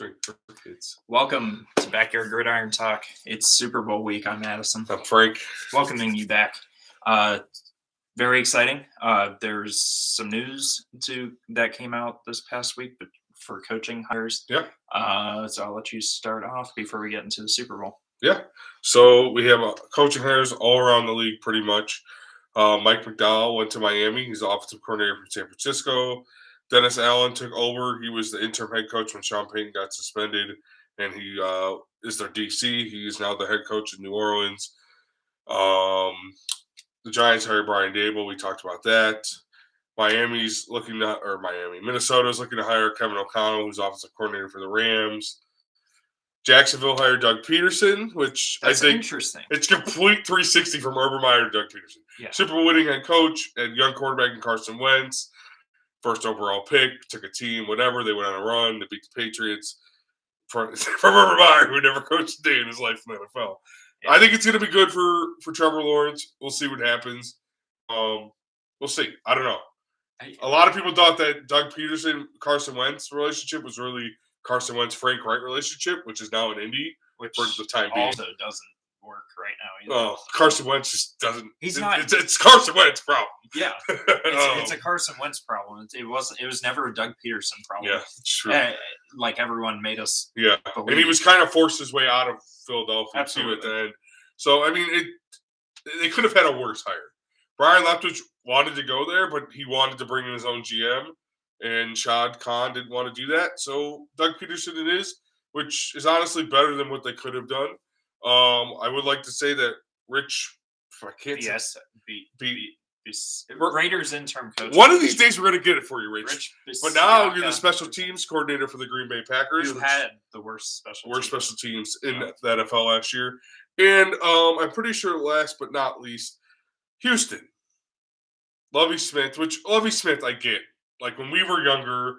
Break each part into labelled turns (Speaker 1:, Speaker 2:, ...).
Speaker 1: Drink for kids.
Speaker 2: Welcome to Backyard Gridiron Talk. It's Super Bowl week. I'm Madison.
Speaker 1: I'm Frank.
Speaker 2: Welcoming you back. Very exciting. There's some news that came out this past week for coaching hires.
Speaker 1: Yeah.
Speaker 2: So I'll let you start off before we get into the Super Bowl.
Speaker 1: Yeah. So we have coaching hires all around the league pretty much. Mike McDowell went to Miami. He's the offensive coordinator for San Francisco. Dennis Allen took over. He was the interim head coach when Sean Payton got suspended, and he is their DC. He is now the head coach in New Orleans. The Giants hired Brian Daboll. We talked about that. Minnesota's looking to hire Kevin O'Connell, who's offensive coordinator for the Rams. Jacksonville hired Doug Peterson, which
Speaker 2: That's
Speaker 1: I think
Speaker 2: interesting.
Speaker 1: It's complete 360 from Urban Meyer to Doug Peterson.
Speaker 2: Yeah.
Speaker 1: Super Bowl winning head coach and young quarterback in Carson Wentz. First overall pick, took a team, whatever. They went on a run. They beat the Patriots from Urban Meyer, who never coached a day in his life in the NFL. Yeah. I think it's going to be good for Trevor Lawrence. We'll see what happens. We'll see. I don't know. A lot of people thought that Doug Peterson, Carson Wentz relationship was really Carson Wentz, Frank Wright relationship, which is now in Indy,
Speaker 2: which
Speaker 1: for the time being.
Speaker 2: Also doesn't work right now either.
Speaker 1: Carson Wentz just doesn't.
Speaker 2: He's not.
Speaker 1: It's Carson Wentz's problem.
Speaker 2: Yeah, it's a Carson Wentz problem. It was never a Doug Peterson problem.
Speaker 1: Yeah, true.
Speaker 2: Like everyone made us.
Speaker 1: Yeah, believe. And he was kind of forced his way out of Philadelphia too at the end. So I mean, they could have had a worse hire. Brian Leftwich wanted to go there, but he wanted to bring in his own GM, and Shad Khan didn't want to do that. So Doug Peterson it is, which is honestly better than what they could have done. I would like to say that Rich, I can't
Speaker 2: Raiders interim coach.
Speaker 1: One of these days we're going to get it for you, Rich. But now you're the special teams coordinator for the Green Bay Packers.
Speaker 2: You had the worst special
Speaker 1: teams in the NFL last year. And I'm pretty sure last but not least, Houston. Lovie Smith, I get. Like when we were younger,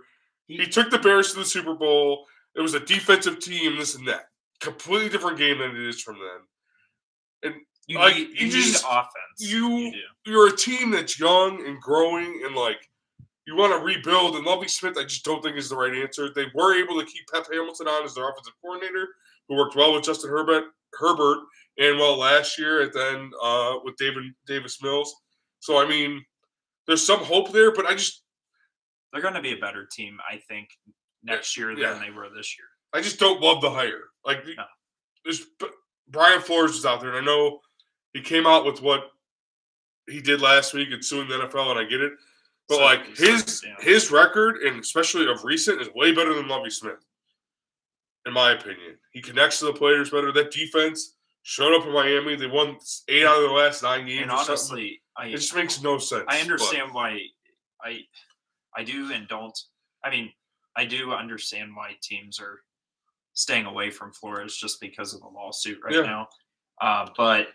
Speaker 1: he took the Bears to the Super Bowl. It was a defensive team, this and that. Completely different game than it is from then. And
Speaker 2: you need offense.
Speaker 1: You're a team that's young and growing, and like you want to rebuild. And Lovie Smith, I just don't think is the right answer. They were able to keep Pep Hamilton on as their offensive coordinator, who worked well with Justin Herbert, and well last year at the end with Davis Mills. So I mean, there's some hope there, but
Speaker 2: they're going to be a better team, I think, next year than they were this year.
Speaker 1: I just don't love the hire. Like, there's Brian Flores is out there, and I know he came out with what he did last week and suing the NFL, and I get it. But his record, and especially of recent, is way better than Lovie Smith, in my opinion. He connects to the players better. That defense showed up in Miami. They won 8 out of their last 9 games.
Speaker 2: And honestly,
Speaker 1: it just makes no sense.
Speaker 2: I understand why I do and don't. I mean, I do understand why teams are staying away from Flores just because of the lawsuit now. But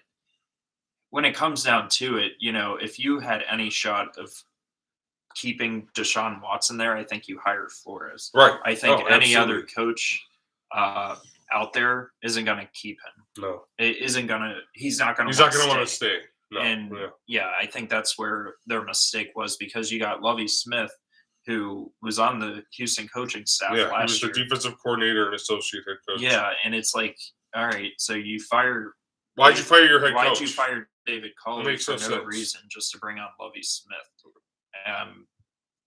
Speaker 2: when it comes down to it, if you had any shot of keeping Deshaun Watson there, I think you hire Flores.
Speaker 1: Right.
Speaker 2: I think any other coach out there isn't going to keep him.
Speaker 1: No.
Speaker 2: He's not going to
Speaker 1: He's not going to want to stay. No.
Speaker 2: And I think that's where their mistake was, because you got Lovie Smith, who was on the Houston coaching staff last year.
Speaker 1: He was the defensive coordinator and associate head coach.
Speaker 2: Yeah, and it's like, all right, so you fired.
Speaker 1: Why'd you fire your head coach?
Speaker 2: Why'd you fire David Culley for no reason, just to bring on Lovie Smith?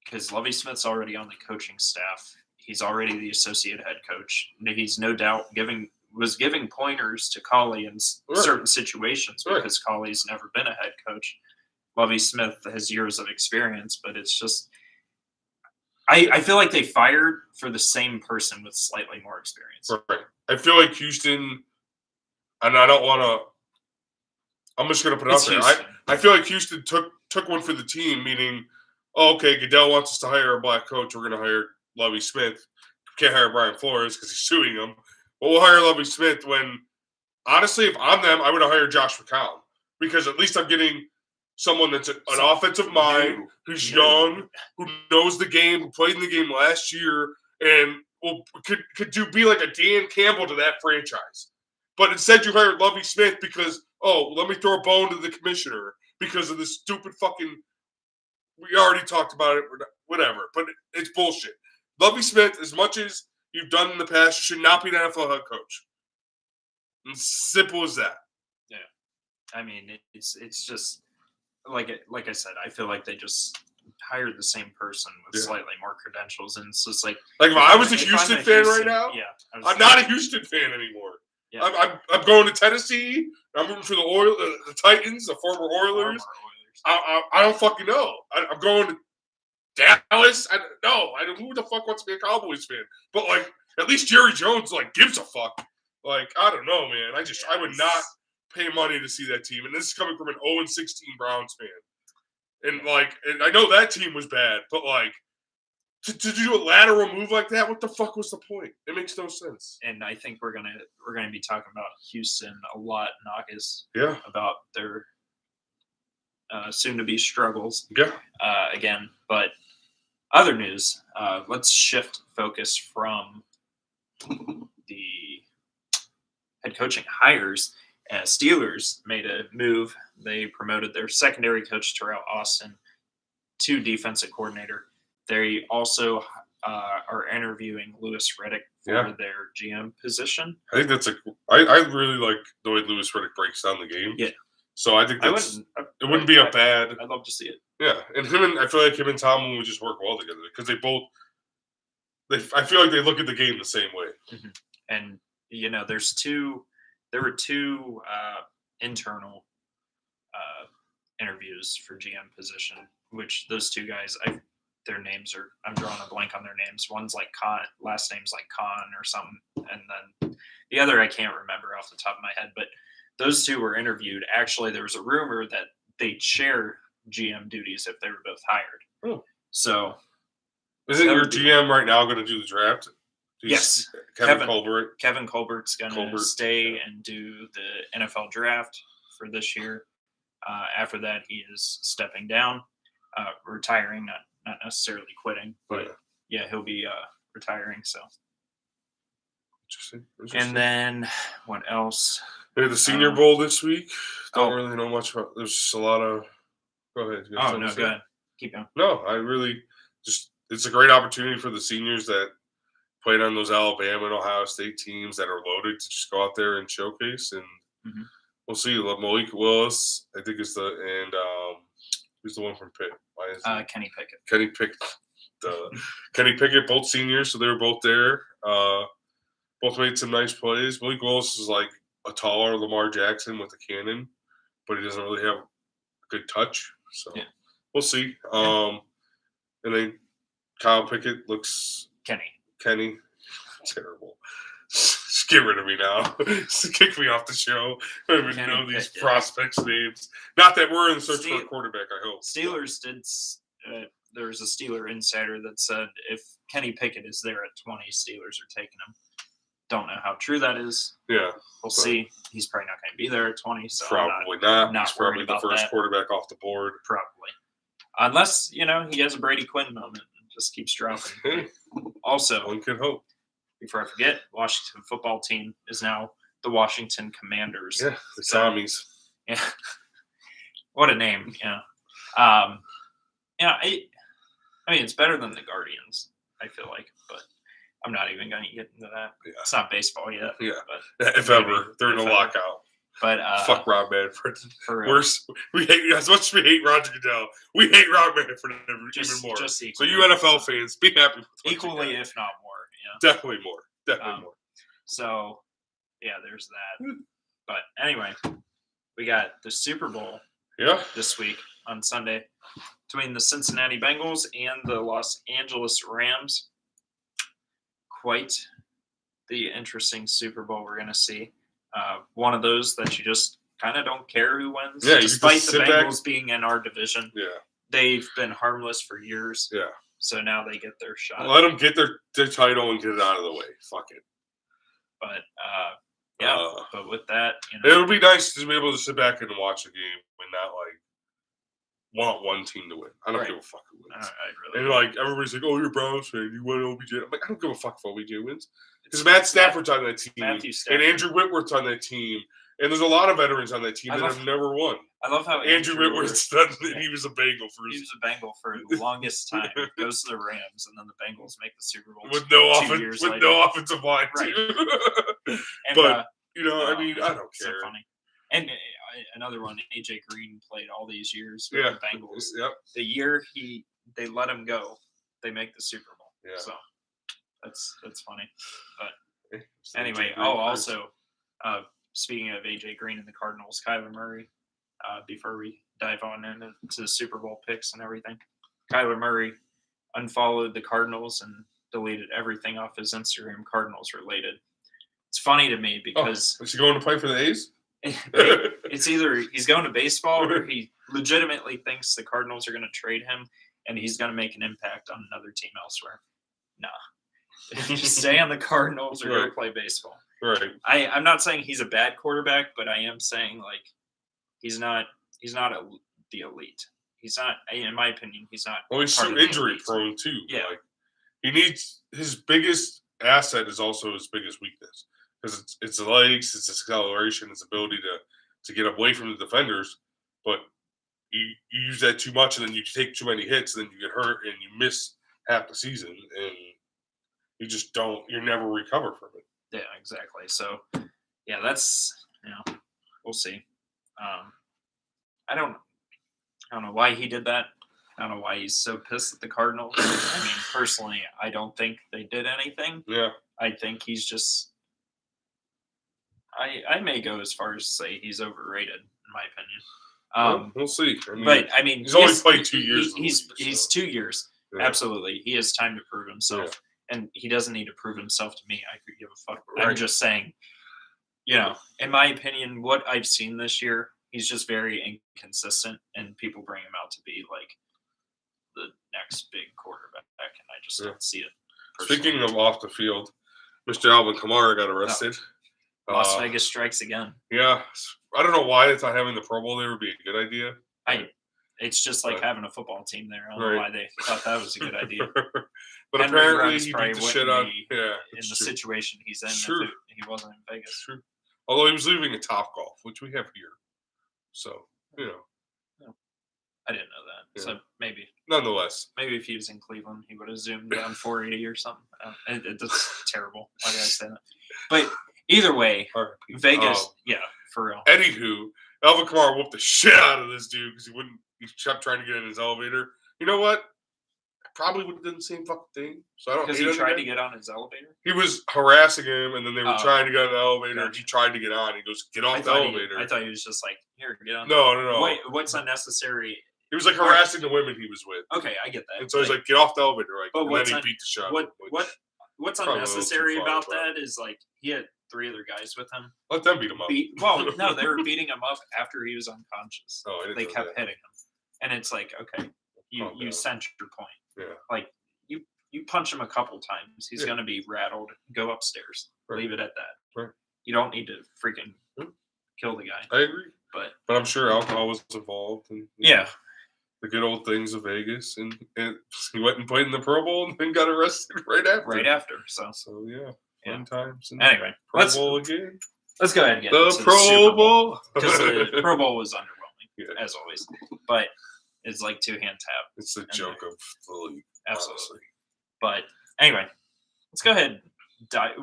Speaker 2: Because Lovie Smith's already on the coaching staff. He's already the associate head coach. He's no doubt was giving pointers to Culley in certain situations because Culley's never been a head coach. Lovie Smith has years of experience, but it's just I feel like they fired for the same person with slightly more experience.
Speaker 1: Right. I feel like Houston, and I don't want to. I'm just going to put it out there. I feel like Houston took one for the team, meaning, okay, Goodell wants us to hire a black coach. We're going to hire Lovie Smith. Can't hire Brian Flores because he's suing him. But we'll hire Lovie Smith when, honestly, if I'm them, I would have hired Josh McCown, because at least I'm getting someone that's an offensive mind, who's young, who knows the game, who played in the game last year, and could be like a Dan Campbell to that franchise. But instead you hired Lovie Smith because, let me throw a bone to the commissioner because of this stupid fucking – we already talked about it, whatever. But it's bullshit. Lovie Smith, as much as you've done in the past. You should not be an NFL head coach. It's simple as that.
Speaker 2: Yeah, I mean, it's just like I said. I feel like they just hired the same person with slightly more credentials, and it's just like
Speaker 1: if I was a Houston fan right now,
Speaker 2: yeah,
Speaker 1: I'm not a Houston fan anymore. Yeah. I'm going to Tennessee. I'm rooting for the Titans, the former Oilers. I don't fucking know. I'm going to Dallas. I don't know. Who the fuck wants to be a Cowboys fan? But like, at least Jerry Jones like gives a fuck. Like, I don't know, man. I would not pay money to see that team. And this is coming from an 0-16 Browns fan. And like, and I know that team was bad, but like, to do a lateral move like that, what the fuck was the point? It makes no sense.
Speaker 2: And I think we're gonna be talking about Houston a lot in August.
Speaker 1: Yeah.
Speaker 2: About their soon-to-be struggles.
Speaker 1: Yeah.
Speaker 2: Again, but other news. Let's shift focus from the head coaching hires. Steelers made a move. They promoted their secondary coach Terrell Austin to defensive coordinator. They also are interviewing Louis Riddick for their GM position.
Speaker 1: I think that's I really like the way Louis Riddick breaks down the game.
Speaker 2: Yeah.
Speaker 1: So I think it wouldn't be a bad.
Speaker 2: I'd love to see it.
Speaker 1: Yeah, and I feel like him and Tomlin would just work well together because I feel like they look at the game the same way.
Speaker 2: Mm-hmm. And there were two internal interviews for GM position, which those two guys, their names are, I'm drawing a blank on their names. One's like Khan, last name's like Khan or something. And then the other I can't remember off the top of my head, but those two were interviewed. Actually, there was a rumor that they'd share GM duties if they were both hired.
Speaker 1: Oh.
Speaker 2: So.
Speaker 1: Isn't your GM right now going to do the draft?
Speaker 2: Yes.
Speaker 1: Kevin Colbert.
Speaker 2: Kevin Colbert's going to stay and do the NFL draft for this year. After that, he is stepping down, retiring, not necessarily quitting, but he'll be retiring. So
Speaker 1: interesting.
Speaker 2: And then what else?
Speaker 1: We had the Senior Bowl this week. Don't really know much about. There's just a lot of. Go ahead.
Speaker 2: Go ahead. Keep going.
Speaker 1: No, I really just. It's a great opportunity for the seniors that played on those Alabama and Ohio State teams that are loaded to just go out there and showcase, and we'll see. Malik Willis, I think, is who's the one from Pitt? Why is
Speaker 2: Kenny Pickett.
Speaker 1: Kenny Pickett, both seniors, so they were both there. Both made some nice plays. Malik Willis is like a taller Lamar Jackson with a cannon, but he doesn't really have a good touch. So we'll see. And then Kyle Pickett looks Kenny. Terrible. Just get rid of me now. Just kick me off the show. I don't even know these prospects' names. Not that we're in the search for a quarterback, I hope.
Speaker 2: Steelers did. There was a Steeler insider that said if Kenny Pickett is there at 20, Steelers are taking him. Don't know how true that is.
Speaker 1: Yeah.
Speaker 2: We'll see. He's probably not going to be there at 20. So
Speaker 1: probably not.
Speaker 2: He's
Speaker 1: probably the first quarterback off the board.
Speaker 2: Probably. Unless, he has a Brady Quinn moment. Just keeps dropping. Also,
Speaker 1: one can hope.
Speaker 2: Before I forget, Washington football team is now the Washington Commanders.
Speaker 1: Yeah, the Tommies.
Speaker 2: Yeah, what a name. Yeah, I mean, it's better than the Guardians. I feel like, but I'm not even going to get into that. Yeah. It's not baseball yet.
Speaker 1: Yeah, but if ever they're in a lockout.
Speaker 2: But
Speaker 1: fuck Rob Manfred. We hate as much as we hate Roger Goodell. We hate Rob Manfred even more. So you NFL fans, be happy with what
Speaker 2: equally, if not more.
Speaker 1: Definitely more. More.
Speaker 2: So there's that. But anyway, we got the Super Bowl. This week on Sunday between the Cincinnati Bengals and the Los Angeles Rams. Quite the interesting Super Bowl we're going to see. One of those that you just kind of don't care who wins.
Speaker 1: Yeah,
Speaker 2: despite the Bengals being in our division.
Speaker 1: Yeah.
Speaker 2: They've been harmless for years.
Speaker 1: Yeah.
Speaker 2: So now they get their shot.
Speaker 1: Let them get their title and get it out of the way. Fuck it.
Speaker 2: But, but with that,
Speaker 1: it would be nice to be able to sit back and watch a game when not like want one team to win. I don't
Speaker 2: Right.
Speaker 1: give a fuck who wins.
Speaker 2: I really
Speaker 1: And like everybody's like, "Oh, you're a Browns fan. You want OBJ?" I'm like, I don't give a fuck if OBJ wins because Matt Stafford's on that team,
Speaker 2: Matthew
Speaker 1: and
Speaker 2: Stafford.
Speaker 1: Andrew Whitworth's on that team, and there's a lot of veterans on that team
Speaker 2: I
Speaker 1: that
Speaker 2: love-
Speaker 1: have never won.
Speaker 2: I love how
Speaker 1: Andrew Whitworth's done.
Speaker 2: Yeah.
Speaker 1: He was a Bengal for
Speaker 2: He
Speaker 1: his,
Speaker 2: was a Bengal for the longest time. Goes to the Rams, and then the Bengals make the Super Bowl
Speaker 1: with no
Speaker 2: 2
Speaker 1: offense,
Speaker 2: years
Speaker 1: with
Speaker 2: later.
Speaker 1: no offensive line.
Speaker 2: Right.
Speaker 1: Too.
Speaker 2: And,
Speaker 1: but you know,
Speaker 2: no,
Speaker 1: I mean, I don't
Speaker 2: so
Speaker 1: care.
Speaker 2: funny. And another one, AJ Green played all these years with
Speaker 1: Yeah.
Speaker 2: the Bengals.
Speaker 1: Yep.
Speaker 2: The year they let him go, they make the Super Bowl.
Speaker 1: Yeah.
Speaker 2: So that's funny. But
Speaker 1: So
Speaker 2: anyway,
Speaker 1: AJ Green first.
Speaker 2: also speaking of AJ Green and the Cardinals, Kyler Murray. Before we dive on into the Super Bowl picks and everything, Kyler Murray unfollowed the Cardinals and deleted everything off his Instagram Cardinals related. It's funny to me because
Speaker 1: is he going to play for the A's?
Speaker 2: it's either he's going to baseball or he legitimately thinks the Cardinals are going to trade him and he's going to make an impact on another team elsewhere. Nah. Just stay on the Cardinals or go
Speaker 1: Right.
Speaker 2: play baseball.
Speaker 1: Right.
Speaker 2: I'm not saying he's a bad quarterback, but I am saying like he's not the elite. He's not, in my opinion, he's not.
Speaker 1: Well, he's
Speaker 2: part
Speaker 1: so
Speaker 2: of the
Speaker 1: injury
Speaker 2: elite.
Speaker 1: prone too.
Speaker 2: Yeah.
Speaker 1: Like he needs his biggest asset is also his biggest weakness because it's the legs, it's his acceleration, his ability to get away from the defenders. But you use that too much, and then you take too many hits, and then you get hurt, and you miss half the season, and you just don't. You never recover from it.
Speaker 2: Yeah, exactly. So, yeah, that's we'll see. I don't know why he did that. I don't know why he's so pissed at the Cardinals. I mean, personally, I don't think they did anything.
Speaker 1: Yeah.
Speaker 2: I think he's just. I may go as far as to say he's overrated, in my opinion.
Speaker 1: We'll see. I mean,
Speaker 2: But I mean,
Speaker 1: he's only played 2 years.
Speaker 2: He's 2 years.
Speaker 1: Yeah.
Speaker 2: Absolutely, he has time to prove himself, and he doesn't need to prove himself to me. I could give a fuck. I'm
Speaker 1: Right.
Speaker 2: just saying, in my opinion, what I've seen this year, he's just very inconsistent, and people bring him out to be like the next big quarterback, and I just don't see it. Personally.
Speaker 1: Speaking of off the field, Mr. Alvin Kamara got arrested.
Speaker 2: Las Vegas strikes again.
Speaker 1: Yeah, I don't know why they thought having the Pro Bowl there would be a good idea.
Speaker 2: It's just like
Speaker 1: Right.
Speaker 2: having a football team there. I don't know why they thought that was a good idea.
Speaker 1: But
Speaker 2: Henry
Speaker 1: apparently
Speaker 2: Ruggs
Speaker 1: he
Speaker 2: probably
Speaker 1: beat the shit
Speaker 2: wouldn't
Speaker 1: on.
Speaker 2: be
Speaker 1: Yeah,
Speaker 2: in
Speaker 1: it's
Speaker 2: the
Speaker 1: true.
Speaker 2: situation he's in
Speaker 1: Sure.
Speaker 2: if he wasn't in Vegas.
Speaker 1: It's true. Although he was leaving at Top Golf, which we have here, so
Speaker 2: I didn't know that.
Speaker 1: Yeah.
Speaker 2: So maybe
Speaker 1: nonetheless,
Speaker 2: if he was in Cleveland, he would have zoomed down 480 or something. It's terrible. Why did I say that? But either way, Vegas, for real.
Speaker 1: Anywho, Alvin Kamara whooped the shit out of this dude because he kept trying to get in his elevator. You know what? I probably would have done the same fucking thing. So I don't.
Speaker 2: Because he tried to get on his elevator.
Speaker 1: He was harassing him, and then they were trying to get on the elevator.
Speaker 2: Gotcha.
Speaker 1: And he tried to get on. He goes, "Get off the elevator."
Speaker 2: I thought he was just like, "Here, get on."
Speaker 1: No.
Speaker 2: Wait, what's unnecessary?
Speaker 1: He was like harassing the women he was with.
Speaker 2: Okay, I get that.
Speaker 1: And so he's like, "Get off the elevator!" Like,
Speaker 2: But
Speaker 1: and then he beat the shit.
Speaker 2: What's
Speaker 1: probably a little
Speaker 2: unnecessary
Speaker 1: too far,
Speaker 2: about
Speaker 1: but-
Speaker 2: that is like he had 3 other guys with him.
Speaker 1: Let them beat him up.
Speaker 2: No, they were beating him up after he was unconscious.
Speaker 1: Oh, I didn't
Speaker 2: They
Speaker 1: know
Speaker 2: kept
Speaker 1: that.
Speaker 2: hitting him, and it's like, okay,
Speaker 1: Calm
Speaker 2: you
Speaker 1: down.
Speaker 2: sent your point.
Speaker 1: Yeah.
Speaker 2: Like you punch him a couple times, he's
Speaker 1: Yeah.
Speaker 2: gonna be rattled. Go upstairs.
Speaker 1: Right.
Speaker 2: Leave it at that.
Speaker 1: Right.
Speaker 2: You don't need to freaking
Speaker 1: Hmm.
Speaker 2: kill the guy.
Speaker 1: I agree,
Speaker 2: But
Speaker 1: I'm sure alcohol was involved, and the good old things of Vegas, and he went and played in the Pro Bowl, and then got arrested right after.
Speaker 2: right after. So
Speaker 1: So
Speaker 2: Yeah.
Speaker 1: fun times. And
Speaker 2: anyway,
Speaker 1: Pro
Speaker 2: let's
Speaker 1: Bowl again.
Speaker 2: go ahead and get
Speaker 1: The
Speaker 2: into
Speaker 1: Pro
Speaker 2: the Super Bowl.
Speaker 1: Bowl.
Speaker 2: Because the Pro Bowl was underwhelming,
Speaker 1: Yeah.
Speaker 2: as always. But it's like 2-hand tap.
Speaker 1: It's the joke of the league.
Speaker 2: Absolutely.
Speaker 1: Honestly.
Speaker 2: But anyway, let's go ahead.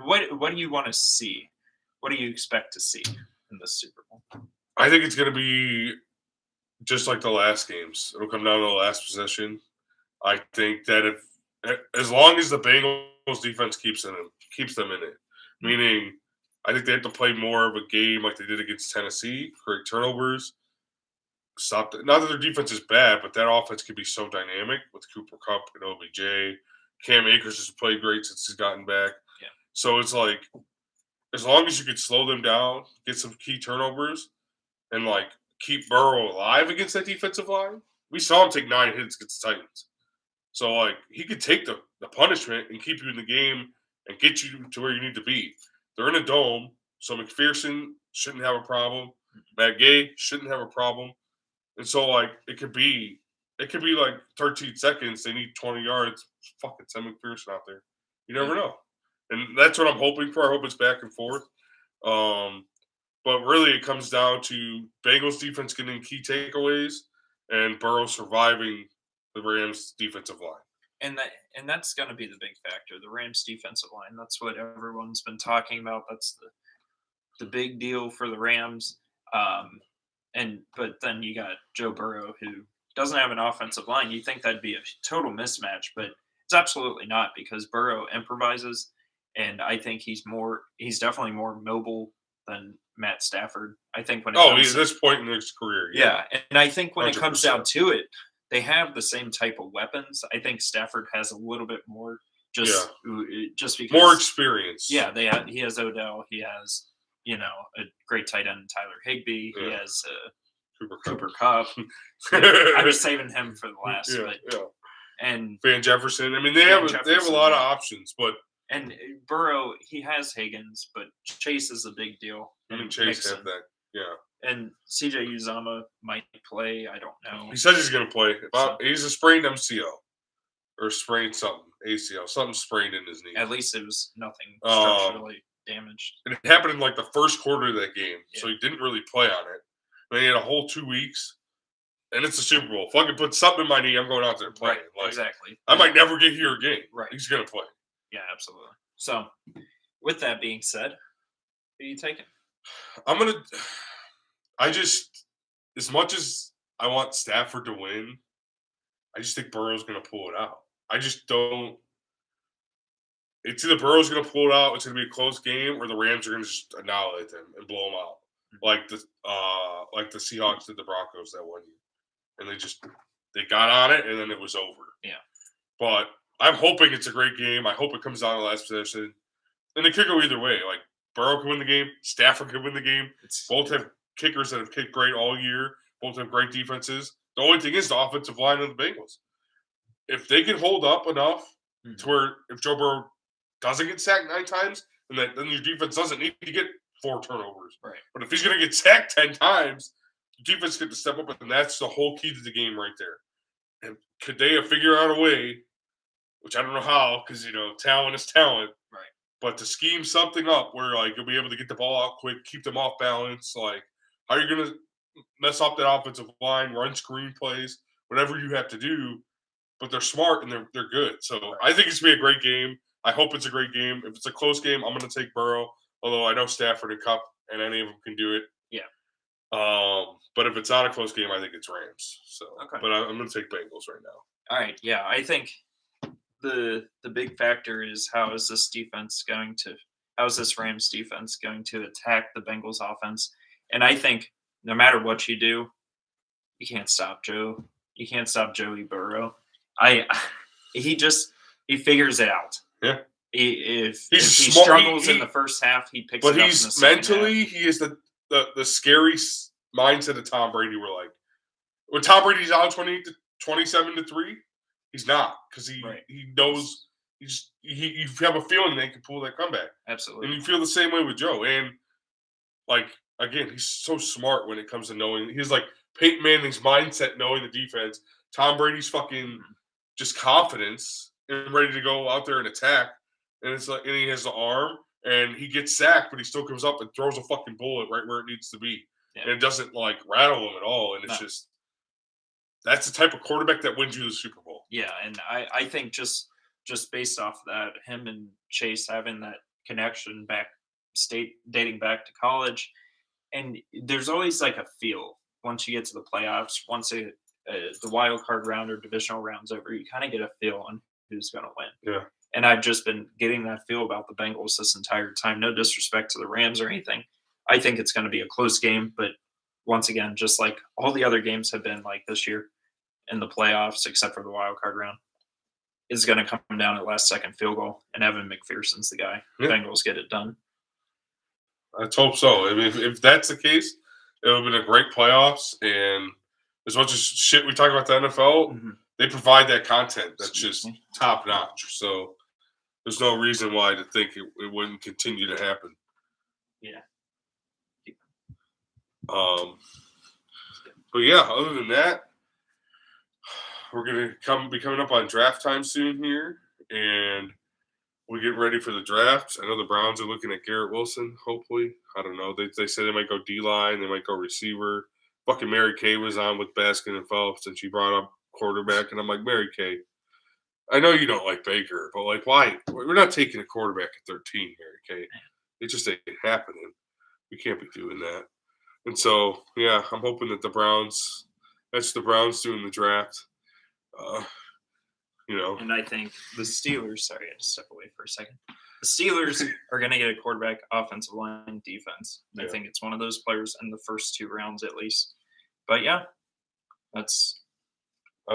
Speaker 2: What do you want to see? What do you expect to see in the Super Bowl?
Speaker 1: I think it's going to be just like the last games. It'll come down to the last possession. I think that as long as the Bengals defense keeps them in it, meaning I think they have to play more of a game like they did against Tennessee, create turnovers, stop. Not that their defense is bad, but that offense can be so dynamic with Cooper Kupp and OBJ. Cam Akers has played great since he's gotten back.
Speaker 2: Yeah.
Speaker 1: So it's like, as long as you could slow them down, get some key turnovers, and like keep Burrow alive against that defensive line. We saw him take 9 hits against the Titans. So like he could take the punishment and keep you in the game and get you to where you need to be. They're in a dome, so McPherson shouldn't have a problem. Matt Gay shouldn't have a problem. And so like it could be like 13 seconds. They need 20 yards. Fucking send McPherson out there. You never know. And that's what I'm hoping for. I hope it's back and forth. But really, it comes down to Bengals defense getting key takeaways and Burrow surviving the Rams defensive line.
Speaker 2: And that's going to be the big factor. The Rams defensive line. That's what everyone's been talking about. That's the big deal for the Rams. But then you got Joe Burrow, who doesn't have an offensive line. You think that'd be a total mismatch, but it's absolutely not, because Burrow improvises, and I think he's definitely more mobile than Matt Stafford. I think when
Speaker 1: he's at this point in his career.
Speaker 2: Yeah, and I think when 100%. It comes down to it, they have the same type of weapons. I think Stafford has a little bit more, just because
Speaker 1: more experience.
Speaker 2: Yeah, he has Odell. He has a great tight end, Tyler Higbee. Yeah. He has Cooper Kupp. I was saving him for the last, and
Speaker 1: Van Jefferson. I mean, they have a lot of options, but.
Speaker 2: And Burrow, he has Higgins, but Chase is a big deal.
Speaker 1: And Chase have that,
Speaker 2: And CJ Uzomah might play. I don't know.
Speaker 1: He says he's going to play. He's a sprained MCL or sprained something, ACL, something sprained in his knee.
Speaker 2: At least it was nothing structurally damaged.
Speaker 1: And it happened in like the first quarter of that game, so he didn't really play on it. But he had a whole 2 weeks, and it's the Super Bowl. If I can put something in my knee, I'm going out there and playing.
Speaker 2: Right, exactly.
Speaker 1: I might never get here again.
Speaker 2: Right.
Speaker 1: He's going to play.
Speaker 2: Yeah, absolutely. So, with that being said, who are you taking?
Speaker 1: As much as I want Stafford to win, I just think Burrow's going to pull it out. I just don't. It's either Burrow's going to pull it out, it's going to be a close game, or the Rams are going to just annihilate them and blow them out, like the Seahawks did the Broncos that one year, and they got on it, and then it was over.
Speaker 2: Yeah,
Speaker 1: but. I'm hoping it's a great game. I hope it comes down to the last possession. And it could go either way. Like, Burrow can win the game. Stafford can win the game. Both have kickers that have kicked great all year. Both have great defenses. The only thing is the offensive line of the Bengals. If they can hold up enough to where if Joe Burrow doesn't get sacked 9 times, then your defense doesn't need to get 4 turnovers.
Speaker 2: Right.
Speaker 1: But if he's going to get sacked 10 times, the defense gets to step up, and that's the whole key to the game right there. And could they figure out a way, which I don't know how, because, talent is talent.
Speaker 2: Right.
Speaker 1: But to scheme something up where, like, you'll be able to get the ball out quick, keep them off balance. Like, how are you going to mess up that offensive line, run screen plays, whatever you have to do. But they're smart and they're good. So I think it's going to be a great game. I hope it's a great game. If it's a close game, I'm going to take Burrow. Although I know Stafford and Kupp and any of them can do it.
Speaker 2: Yeah.
Speaker 1: But if it's not a close game, I think it's Rams. So,
Speaker 2: okay.
Speaker 1: But I'm going to take Bengals right now.
Speaker 2: All right. Yeah, I think the big factor is how is this Rams defense going to attack the Bengals offense? And I think no matter what you do, you can't stop Joe. You can't stop Joey Burrow. He figures it out.
Speaker 1: Yeah.
Speaker 2: If he struggles in the first half, he picks it up in the second
Speaker 1: mentally,
Speaker 2: half.
Speaker 1: He is the scary mindset of Tom Brady. We're like, when Tom Brady's out 27-3, he's not, because he knows you have a feeling they can pull that comeback.
Speaker 2: Absolutely.
Speaker 1: And you feel the same way with Joe. And like, again, he's so smart when it comes to knowing. He's like Peyton Manning's mindset, knowing the defense. Tom Brady's fucking just confidence and ready to go out there and attack. And it's like, and he has the arm, and he gets sacked, but he still comes up and throws a fucking bullet right where it needs to be. Yeah. And it doesn't like rattle him at all. And it's just, that's the type of quarterback that wins you the Super Bowl.
Speaker 2: Yeah, and I think just based off that, him and Chase having that connection dating back to college, and there's always like a feel once you get to the playoffs, once the wild card round or divisional round's over, you kind of get a feel on who's going to win.
Speaker 1: Yeah.
Speaker 2: And I've just been getting that feel about the Bengals this entire time. No disrespect to the Rams or anything. I think it's going to be a close game, but once again, just like all the other games have been like this year in the playoffs, except for the wild card round, is going to come down at last second field goal, and Evan McPherson's the guy. Yeah. Bengals get it done.
Speaker 1: Let's hope so. I mean, if that's the case, it would have been a great playoffs. And as much as shit we talk about the NFL, they provide that content that's just top notch. So there's no reason why to think it wouldn't continue to happen.
Speaker 2: Yeah.
Speaker 1: But yeah, other than that, we're gonna be coming up on draft time soon here, and we get ready for the draft. I know the Browns are looking at Garrett Wilson. Hopefully, I don't know. They say they might go D-line, they might go receiver. Fucking Mary Kay was on with Baskin and Phelps, and she brought up quarterback, and I'm like, Mary Kay, I know you don't like Baker, but like, why? We're not taking a quarterback at 13, Mary Kay. It just ain't happening. We can't be doing that. And so, yeah, I'm hoping that the Browns. That's the Browns doing the draft.
Speaker 2: And I think the Steelers. Sorry, I had to step away for a second. The Steelers are going to get a quarterback, offensive line, defense. I think it's one of those players in the first 2 rounds at least. But yeah,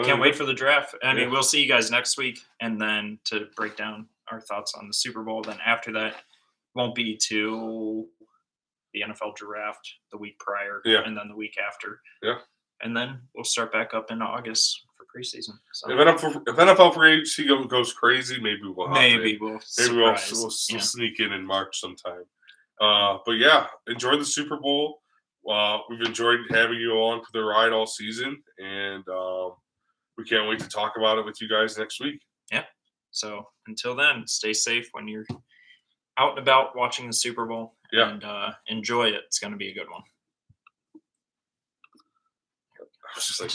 Speaker 2: can't wait for the draft. I mean, we'll see you guys next week, and then to break down our thoughts on the Super Bowl. Then after that, won't be till the NFL draft the week prior, and then the week after.
Speaker 1: Yeah.
Speaker 2: And then we'll start back up in August for preseason. So.
Speaker 1: If NFL free agency goes crazy, maybe we'll sneak in March sometime. But yeah, enjoy the Super Bowl. We've enjoyed having you on for the ride all season, and we can't wait to talk about it with you guys next week.
Speaker 2: Yeah. So until then, stay safe when you're out and about watching the Super Bowl.
Speaker 1: Yeah.
Speaker 2: And enjoy it. It's going to be a good one.
Speaker 1: I was just like,